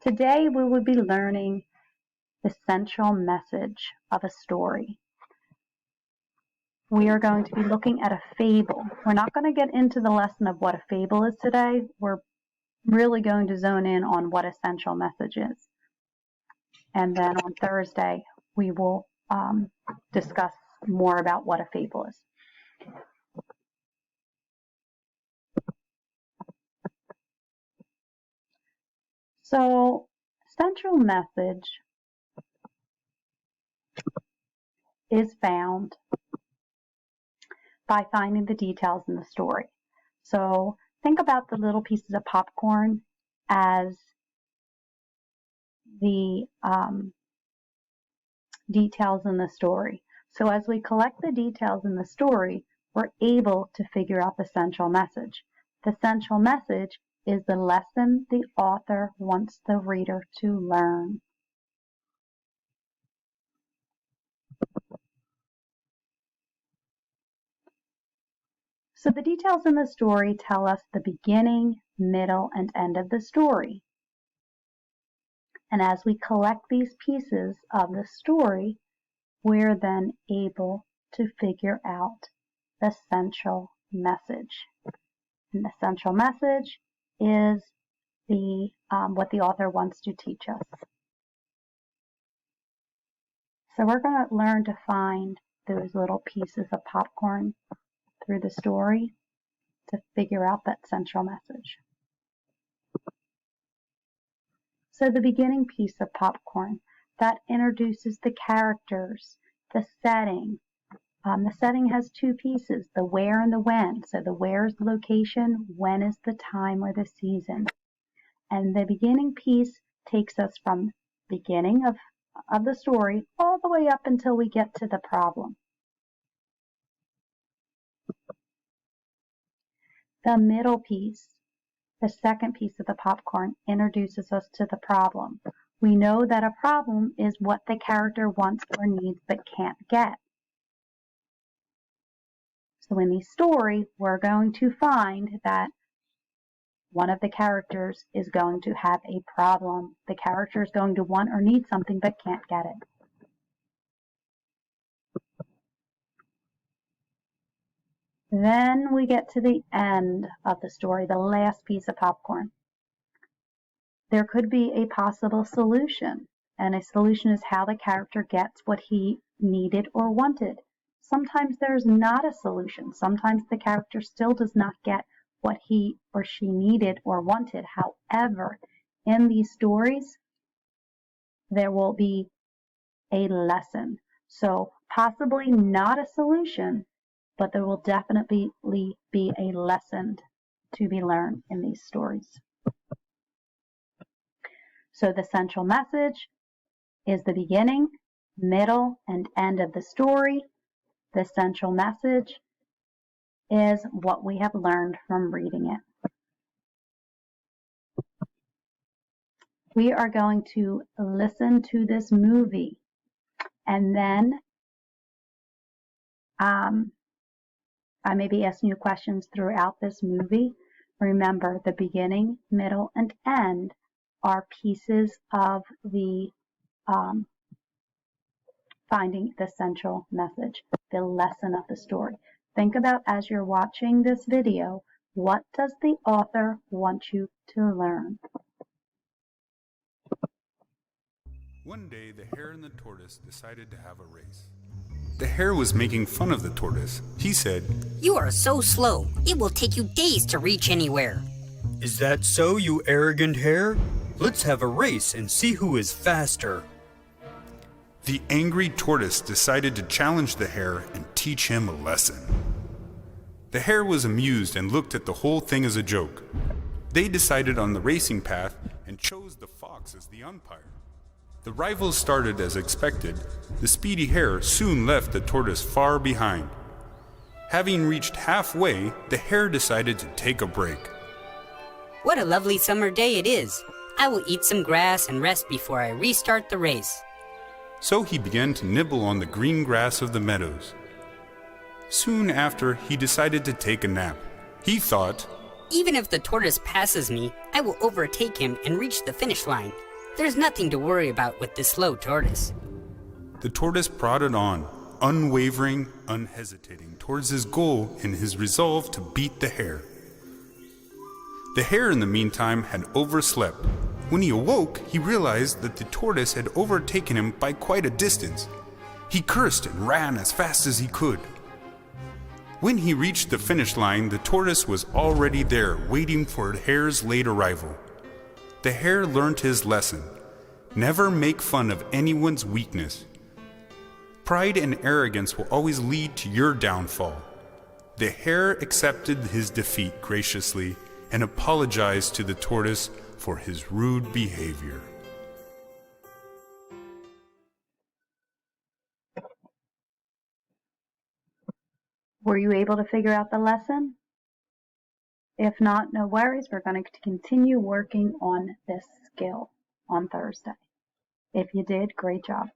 Today we will be learning the essential message of a story. We are going to be looking at a fable. We're not going to get into the lesson of what a fable is today. We're really going to zone in on what essential message is. And then on Thursday, we will discuss more about what a fable is. So, essential message is found by finding the details in the story. So, think about the little pieces of popcorn as the details in the story. So as we collect the details in the story, we're able to figure out the essential message. The essential message is the lesson the author wants the reader to learn. So the details in the story tell us the beginning, middle, and end of the story. And as we collect these pieces of the story, we're then able to figure out the essential message. And the essential message is the what the author wants to teach us. So we're going to learn to find those little pieces of popcorn through the story to figure out that essential message. So the beginning piece of popcorn, that introduces the characters, the setting. The setting has two pieces, the where and the when. So the where is the location, when is the time or the season. And the beginning piece takes us from beginning of the story all the way up until we get to the problem. The middle piece, the second piece of the popcorn, introduces us to the problem. We know that a problem is what the character wants or needs but can't get. So in the story, we're going to find that one of the characters is going to have a problem. The character is going to want or need something but can't get it. Then we get to the end of the story, the last piece of popcorn. There could be a possible solution, and a solution is how the character gets what he needed or wanted. Sometimes there's not a solution. Sometimes the character still does not get what he or she needed or wanted. However, in these stories, there will be a lesson. So possibly not a solution, but there will definitely be a lesson to be learned in these stories. So the essential message is the beginning, middle, and end of the story. The essential message is what we have learned from reading it. We are going to listen to this movie, and then I may be asking you questions throughout this movie. Remember, the beginning, middle, and end are pieces of the finding the essential message, the lesson of the story. Think about, as you're watching this video, what does the author want you to learn? One day, the hare and the tortoise decided to have a race. The hare was making fun of the tortoise. He said, "You are so slow. It will take you days to reach anywhere." "Is that so, you arrogant hare? Let's have a race and see who is faster." The angry tortoise decided to challenge the hare and teach him a lesson. The hare was amused and looked at the whole thing as a joke. They decided on the racing path and chose the fox as the umpire. The rivals started as expected. The speedy hare soon left the tortoise far behind. Having reached halfway, the hare decided to take a break. "What a lovely summer day it is. I will eat some grass and rest before I restart the race." So he began to nibble on the green grass of the meadows. Soon after, he decided to take a nap. He thought, "Even if the tortoise passes me, I will overtake him and reach the finish line. There's nothing to worry about with this slow tortoise. The tortoise prodded on, unwavering, unhesitating, towards his goal in his resolve to beat the hare. The hare, in the meantime, had overslept. When he awoke, he realized that the tortoise had overtaken him by quite a distance. He cursed and ran as fast as he could. When he reached the finish line, the tortoise was already there, waiting for the hare's late arrival. The hare learned his lesson. Never make fun of anyone's weakness. Pride and arrogance will always lead to your downfall. The hare accepted his defeat graciously and apologized to the tortoise for his rude behavior. Were you able to figure out the lesson? If not, no worries. We're going to continue working on this skill on Thursday. If you did, great job.